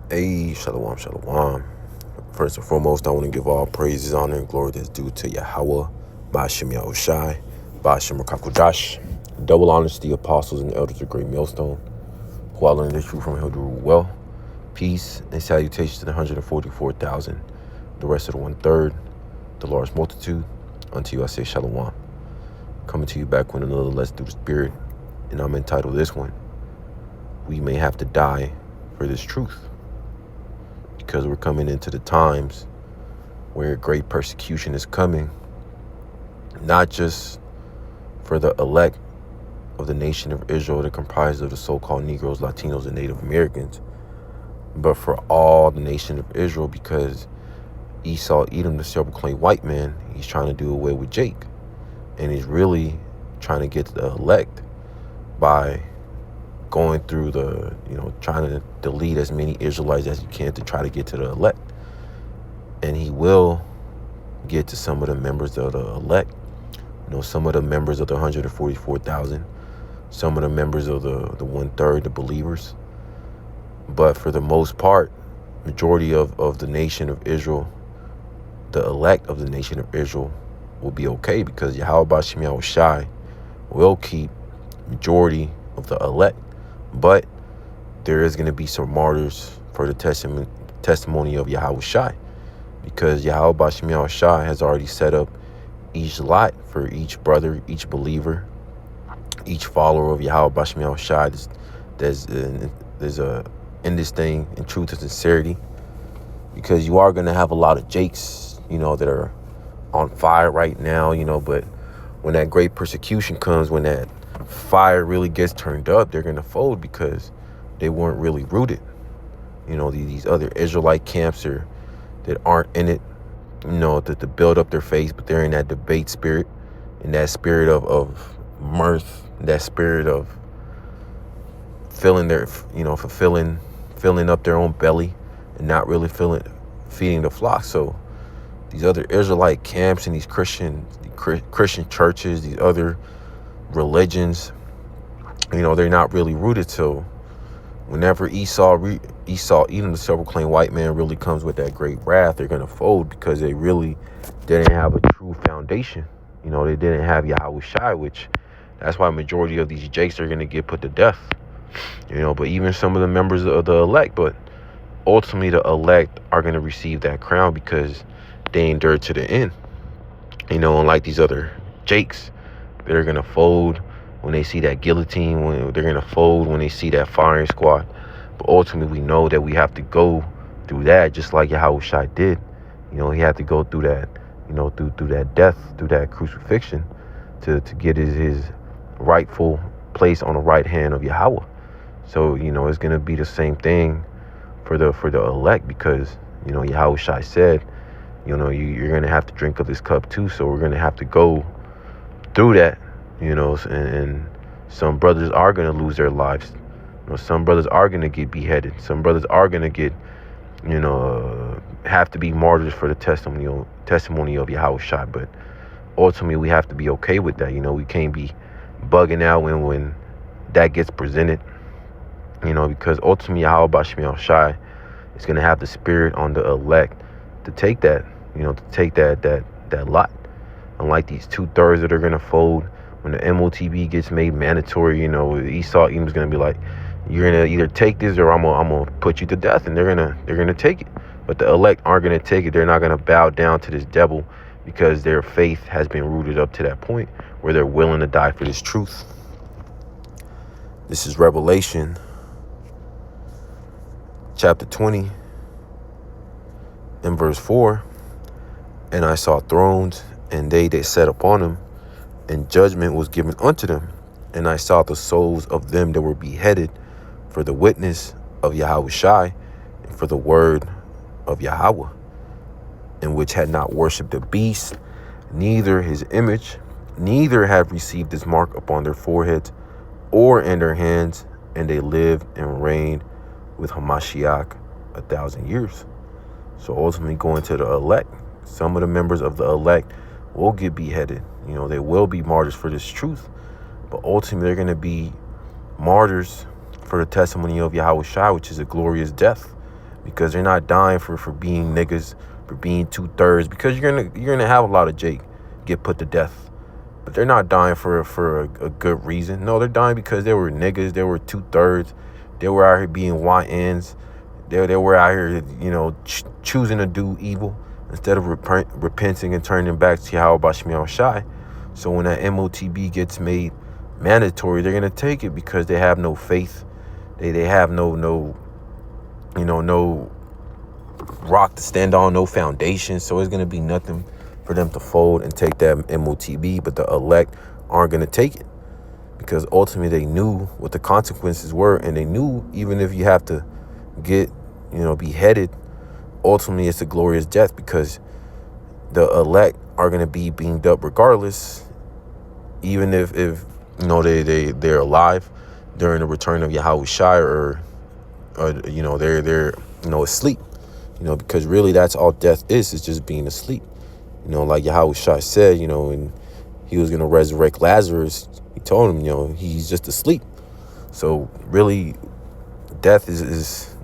Hey, shalom, shalom. First and foremost, I want to give all praises, honor, and glory that's due to Yahweh, Ba'ashem Yahushai, Ba'ashem Rakakodash. Double honors to the apostles and elders of Great Millstone, who I learned this truth from him to rule well. Peace and salutations to the 144,000, the rest of the 1/3, the large multitude. Unto you I say shalom. Coming to you back with another Let's Do the Spirit, and I'm entitled this one, We May Have to Die for This Truth. Because we're coming into the times where great persecution is coming, not just for the elect of the nation of Israel that comprises of the so-called Negroes, Latinos, and Native Americans, but for all the nation of Israel, because Esau, Edom, the self-proclaimed white man, he's trying to do away with Jake. And he's really trying to get to the elect by going through trying to delete as many Israelites as you can to try to get to the elect. And he will get to some of the members of the elect, some of the members of the 144,000, some of the members of the 1/3, the believers. But for the most part, majority of the nation of Israel, the elect of the nation of Israel, will be okay, because Yahweh Ba'ashem Yahushai will keep majority of the elect. But there is going to be some martyrs for the testimony of Yahushai, because Yahweh Ba'ashem Yahushai has already set up each lot for each brother, each believer, each follower of Yahweh Ba'ashem Yahushai. There's a in this thing in truth and sincerity, because you are going to have a lot of Jakes, that are on fire right now, but when that great persecution comes, when that fire really gets turned up, they're going to fold, because they weren't really rooted. These other Israelite camps that aren't in it, to build up their faith, but they're in that debate spirit, in that spirit of mirth, that spirit of filling up their own belly and not really feeding the flock. So these other Israelite camps and these Christian churches, these other religions, they're not really rooted. So whenever Esau, Edom, the self-proclaimed white man, really comes with that great wrath, they're going to fold, because they really didn't have a true foundation. They didn't have Yahushai, which that's why majority of these Jakes are going to get put to death. But even some of the members of the elect, but ultimately the elect are going to receive that crown, because they endured to the end. Unlike these other Jakes, they're going to fold when they see that guillotine, when they're going to fold when they see that firing squad. But ultimately, we know that we have to go through that, just like Yahushua did. He had to go through that, through that death, through that crucifixion, to get his rightful place on the right hand of Yahweh. So, it's going to be the same thing for the elect, because, Yahushua said, you're going to have to drink of this cup too. So we're going to have to go through that, and some brothers are going to lose their lives. Some brothers are going to get beheaded. Some brothers are going to get, have to be martyrs for the testimony of Yahushua. But ultimately, we have to be okay with that. We can't be bugging out when that gets presented, because ultimately, Yahweh Ba'ashem Yahushai is going to have the spirit on the elect to take that, to take that lot. Unlike these 2/3 that are going to fold, when the MOTB gets made mandatory, Esau Edom's going to be like, you're going to either take this or I'm going to put you to death, and they're going to take it. But the elect aren't going to take it. They're not going to bow down to this devil, because their faith has been rooted up to that point where they're willing to die for this truth. This is Revelation chapter 20 and verse 4. And I saw thrones, and they that sat upon them, and judgment was given unto them. And I saw the souls of them that were beheaded for the witness of Yahushai, and for the word of Yahweh, and which had not worshipped the beast, neither his image, neither have received his mark upon their foreheads or in their hands, and they lived and reigned with Hamashiach 1,000 years. So ultimately, going to the elect, some of the members of the elect will get beheaded. They will be martyrs for this truth. But ultimately, they're going to be martyrs for the testimony of Yahushua, which is a glorious death. because they're not dying for being niggas, for being 2/3, because you're gonna have a lot of Jake get put to death. But they're not dying for a good reason. No, they're dying because they were niggas, they were 2/3, they were out here being YNs, they were out here, choosing to do evil instead of repenting and turning back to Yahweh Shemi Shai. So when that MOTB gets made mandatory, they're gonna take it because they have no faith. They have no rock to stand on, no foundation. So it's gonna be nothing for them to fold and take that MOTB. But the elect aren't gonna take it because ultimately they knew what the consequences were, and they knew even if you have to get beheaded, ultimately it's a glorious death because the elect are gonna be beamed up regardless, even if they're alive during the return of Yahweh Shai, or they're asleep, because really that's all death is just being asleep. Like Yahweh Shai said, and he was going to resurrect Lazarus, he told him, he's just asleep. So really death is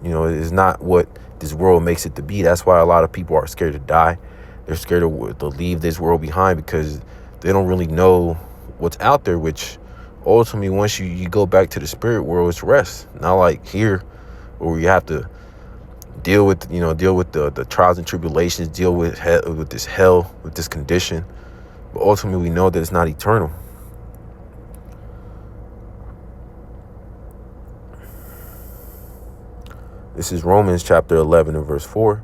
not what this world makes it to be. That's why a lot of people are scared to die. They're scared to leave this world behind because they don't really know what's out there, which ultimately once you go back to the spirit world, it's rest. Not like here where you have to deal with the trials and tribulations, deal with this hell, with this condition. But ultimately we know that it's not eternal. This is Romans chapter 11 and verse 4.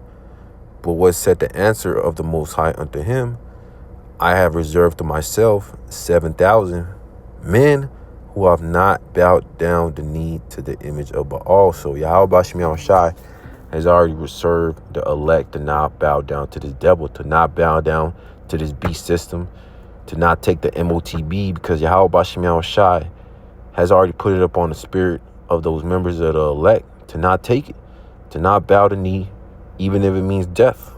But what said the answer of the Most High unto him? I have reserved to myself 7,000 men who have not bowed down the knee to the image of Baal. So Yahweh Shemi Shai has already reserved the elect to not bow down to this devil, to not bow down to this beast system, to not take the MOTB, because Yahweh Shemi Shai has already put it up on the spirit of those members of the elect to not take it, to not bow the knee, even if it means death.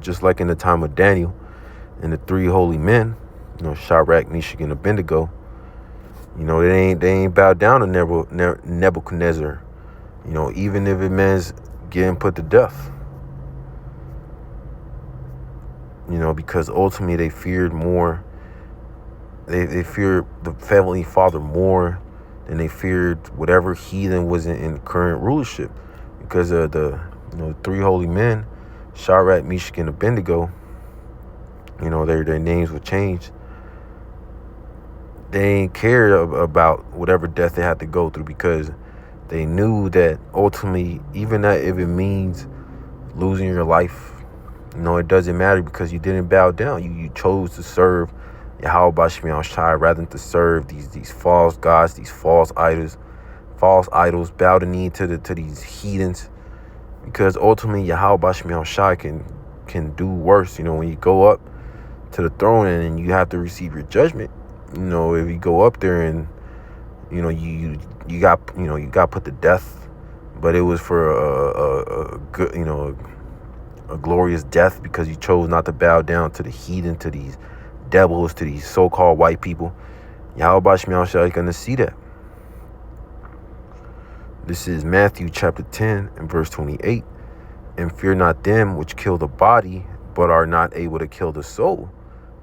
Just like in the time of Daniel and the three holy men, Shadrach, Meshach, and Abednego, they ain't bowed down to Nebuchadnezzar, even if it means getting put to death. Because ultimately they feared more. They feared the Heavenly Father more than they feared whatever heathen was in current rulership. Because of the three holy men, Shadrach, Meshach, and Abednego, their names were changed. They ain't cared about whatever death they had to go through, because they knew that ultimately, even that if it means losing your life, it doesn't matter, because you didn't bow down. You chose to serve Yahweh Shemi Shai rather than to serve these false gods, these false idols, bow the knee to these heathens, because ultimately Yahweh Shemi Shai can do worse. When you go up to the throne and you have to receive your judgment, if you go up there and you got put to death, but it was for a good a glorious death because you chose not to bow down to the heathen, to these devils, to these so-called white people. Yahweh Shemi Shai is going to see that. This is Matthew chapter 10 and verse 28. And fear not them which kill the body, but are not able to kill the soul,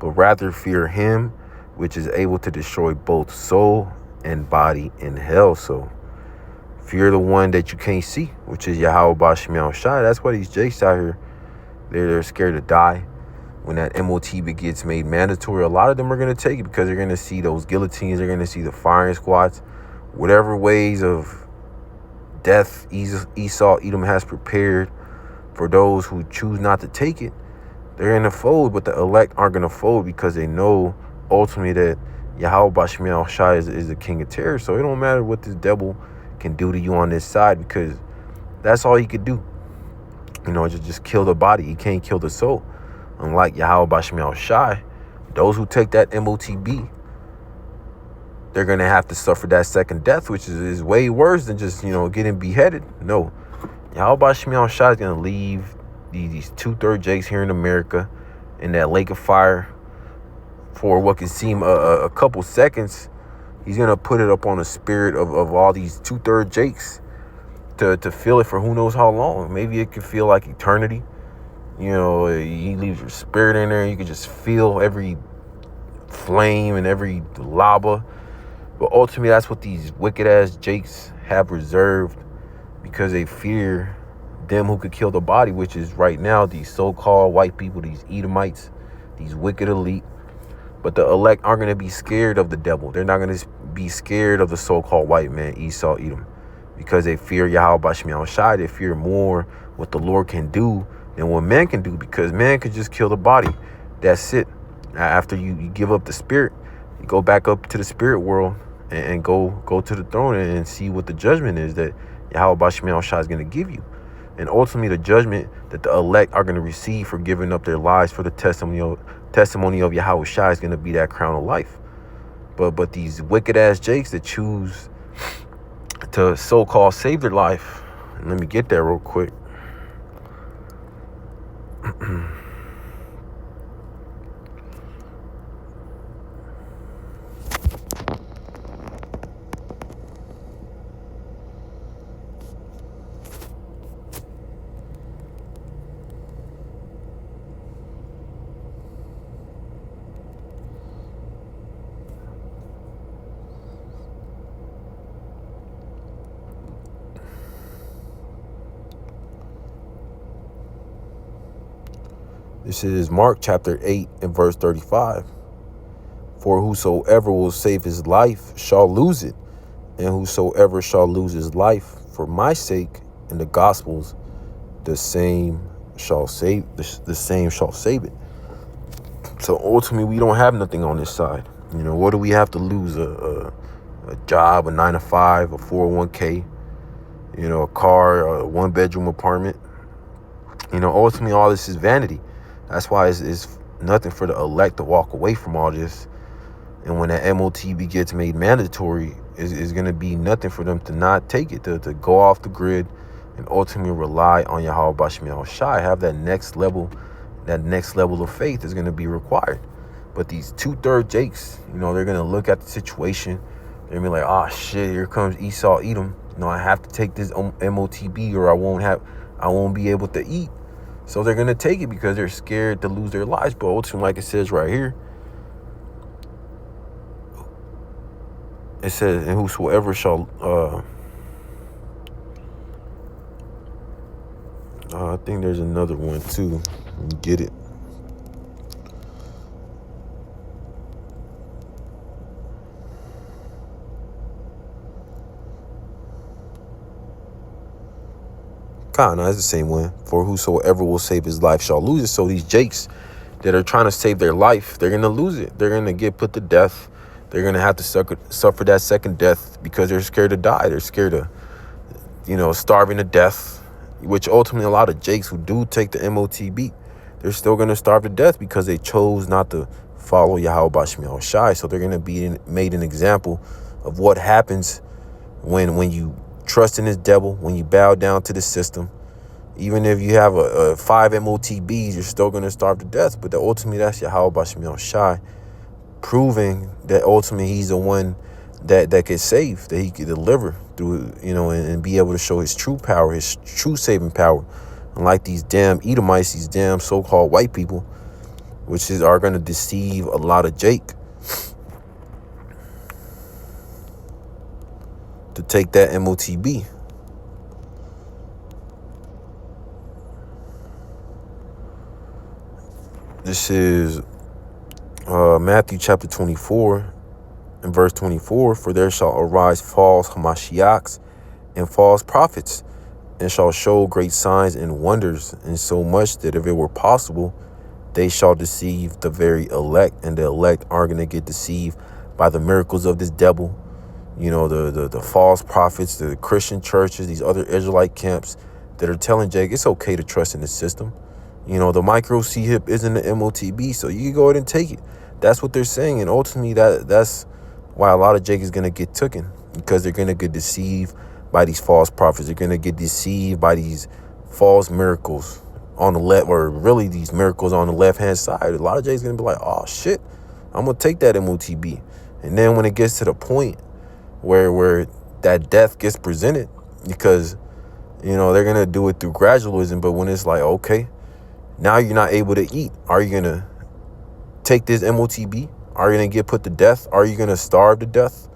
but rather fear him which is able to destroy both soul and body in hell. So fear the one that you can't see, which is Yahweh Shemi Shai. That's why these jakes out here, they're scared to die. When that MOTB gets made mandatory, a lot of them are going to take it because they're going to see those guillotines, they're going to see the firing squads, whatever ways of death Esau, Edom has prepared for those who choose not to take it. They're going to fold, but the elect aren't going to fold because they know ultimately that Yahweh Shemi Shai is the king of terror. So it don't matter what this devil can do to you on this side, because that's all he could do. Just kill the body. He can't kill the soul. Unlike Yahweh Shemi Shai, those who take that MOTB, they're going to have to suffer that second death, which is way worse than just, getting beheaded. No. Yahweh Shemi Shai is going to leave these 2/3 jakes here in America in that lake of fire for what can seem a couple seconds. He's going to put it up on the spirit of all these 2/3 jakes. to feel it for who knows how long. Maybe it could feel like eternity. You know, you leave your spirit in there, and you can just feel every flame and every lava. But ultimately, that's what these wicked ass jakes have reserved, because they fear them who could kill the body, which is right now these so-called white people, these Edomites, these wicked elite. But the elect aren't going to be scared of the devil. They're not going to be scared of the so-called white man, Esau, Edom, because they fear Yahweh Bashmi Al-Shai. They fear more what the Lord can do than what man can do, because man can just kill the body. That's it. After you give up the spirit, you go back up to the spirit world and go to the throne and see what the judgment is that Yahweh Bashmi Al-Shai is going to give you. And ultimately, the judgment that the elect are going to receive for giving up their lives for the testimony of Yahweh Shai is going to be that crown of life. But these wicked ass jakes that choose to so-called save their life. And let me get there real quick. This is Mark chapter 8 and verse 35. For whosoever will save his life shall lose it, and whosoever shall lose his life for my sake and the gospel's, the same shall save it. So ultimately, we don't have nothing on this side. You know, what do we have to lose? A job, a 9-to-5, a 401k, you know, a car, a 1-bedroom apartment. You know, ultimately, all this is vanity. That's why it's nothing for the elect to walk away from all this. And when that MOTB gets made mandatory, it's going to be nothing for them to not take it, to go off the grid and ultimately rely on Yahweh Bashmi Al-Shai. Have that next level of faith is going to be required. But these 2/3 jakes, you know, they're going to look at the situation. They're going to be like, oh, shit, here comes Esau, Edom. You know, I have to take this MOTB or I won't be able to eat. So they're going to take it because they're scared to lose their lives. But ultimately, like it says right here, it says, and whosoever shall, I think there's another one too. Let me get it. No, it's the same one. For whosoever will save his life shall lose it. So these jakes that are trying to save their life, they're going to lose it. They're going to get put to death. They're going to have to suffer that second death because they're scared to die. They're scared of, you know, starving to death, which ultimately a lot of jakes who do take the MOTB, they're still going to starve to death because they chose not to follow Yahweh Bashmi Al-Shai. So they're going to be made an example of what happens when you trust in this devil, when you bow down to the system. Even if you have a 5 MOTBs, you're still going to starve to death. But ultimately, that's Yahweh Bashmi Al-Shai, proving that ultimately he's the one that can save, that he can deliver through, you know, and be able to show his true power, his true saving power. Unlike these damn Edomites, these damn so-called white people, which are going to deceive a lot of Jake to take that MOTB. This is Matthew chapter 24 and verse 24. For there shall arise false Hamashiachs and false prophets, and shall show great signs and wonders, and so much that if it were possible, they shall deceive the very elect, and the elect are going to get deceived by the miracles of this devil. You know, the false prophets, the Christian churches, these other Israelite camps that are telling Jake it's okay to trust in the system. You know, the micro C-HIP isn't the MOTB, so you can go ahead and take it. That's what they're saying. And ultimately, that's why a lot of Jake is going to get taken, because they're going to get deceived by these false prophets. They're going to get deceived by these false miracles on the left, or really these miracles on the left-hand side. A lot of Jake's going to be like, oh, shit, I'm going to take that MOTB. And then when it gets to the point where that death gets presented, because You know, they're going to do it through gradualism. But when it's like, okay, now you're not able to eat. Are you going to take this MOTB? Are you going to get put to death? Are you going to starve to death?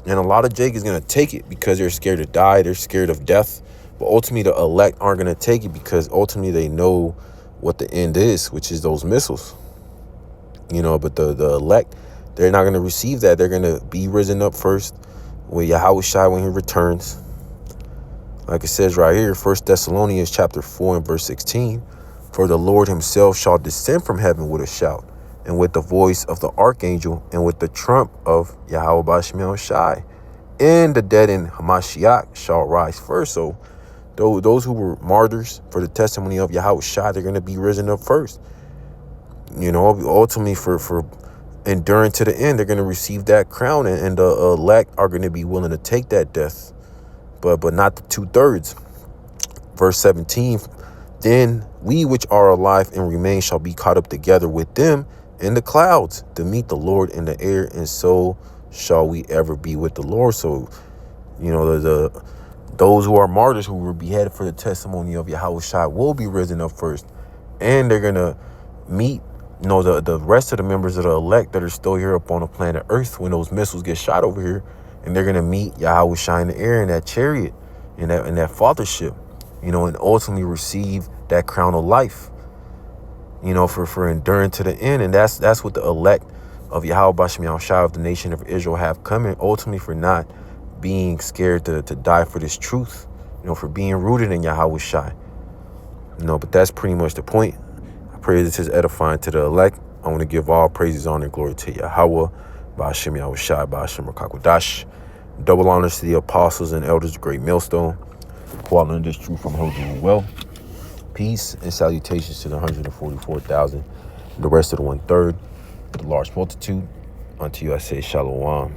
And a lot of Jake is going to take it because they're scared to die. They're scared of death. But ultimately, the elect aren't going to take it because ultimately they know what the end is, which is those missiles. You know, but the elect, they're not going to receive that. They're going to be risen up first with Yahweh Shai when he returns. Like it says right here, 1 Thessalonians chapter 4 and verse 16. For the Lord himself shall descend from heaven with a shout, and with the voice of the archangel, and with the trump of Yahweh Bashmiel Shai. And the dead in Hamashiach shall rise first. So those who were martyrs for the testimony of Yahweh Shai, they're going to be risen up first. You know, ultimately for enduring to the end, they're going to receive that crown, and the elect are going to be willing to take that death, but not the 2/3. Verse 17, then we which are alive and remain shall be caught up together with them in the clouds to meet the Lord in the air, and so shall we ever be with the Lord. So, you know, those who are martyrs who were beheaded for the testimony of Yahweh Shai will be risen up first, and they're going to meet, you know, the rest of the members of the elect that are still here up on the planet Earth when those missiles get shot over here, and they're going to meet Yahweh Shai in the air in that chariot, in that fathership, you know, and ultimately receive that crown of life, you know, for enduring to the end. And that's what the elect of Yahweh Bashmiel Shai of the nation of Israel have coming, ultimately for not being scared to die for this truth, you know, for being rooted in Yahweh Shai. You know, but that's pretty much the point. I pray this is edifying to the elect. I want to give all praises, honor, and glory to Yahweh, Ba'ashem Yahweh Shai, Ba'ashem Rakakwadash. Double honors to the apostles and elders of Great Millstone, who all learned this truth from Holy well. Peace and salutations to the 144,000, the rest of the 1/3, the large multitude. Unto you I say Shalom.